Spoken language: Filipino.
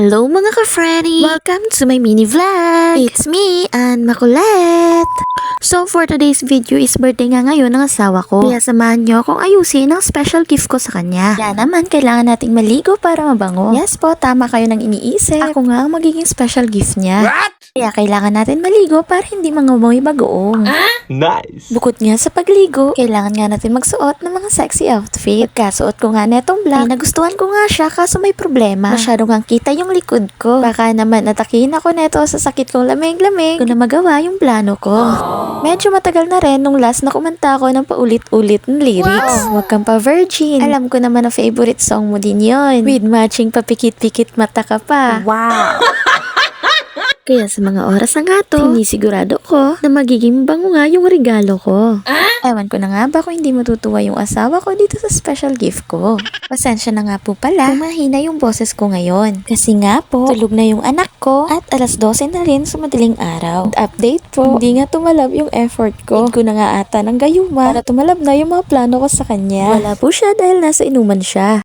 Hello mga ka-Freddy! Welcome to my mini vlog! It's me, Ann Makulet! So for today's video is birthday nga ngayon ng asawa ko. Kaya samahan nyo akong ayusin ang special gift ko sa kanya. Kaya naman kailangan nating maligo para mabango. Yes po, tama kayo ng iniisip. Ako nga ang magiging special gift niya. What? Kaya kailangan natin maligo para hindi mangamoy bagoong. Nice. Bukod nga sa pagligo, kailangan nga natin magsuot ng mga sexy outfit. Pagkasuot ko nga netong black, ay nagustuhan ko nga siya kaso may problema. Masyado nga kita yung likod ko. Baka naman natakihin ako neto sa sakit kong lamig-lamig kung na magawa yung plano ko. Medyo matagal na rin nung last na kumanta ko ng paulit-ulit ng lyrics. Huwag kang pa virgin. Alam ko naman na favorite song mo din yon. With matching papikit-pikit mata ka pa. Wow! Kaya sa mga oras na nga to, sinisigurado ko na magiging bango nga yung regalo ko. Ewan ko na nga ba kung hindi matutuwa yung asawa ko dito sa special gift ko. Pasensya na nga po pala kung mahina yung boses ko ngayon. Kasi nga po, tulog na yung anak ko at alas 12 na rin sa madaling araw. At update po, hindi nga tumalab yung effort ko. Need ko na nga ata ng gayuma para tumalab na yung mga plano ko sa kanya. Wala po siya dahil nasa inuman siya.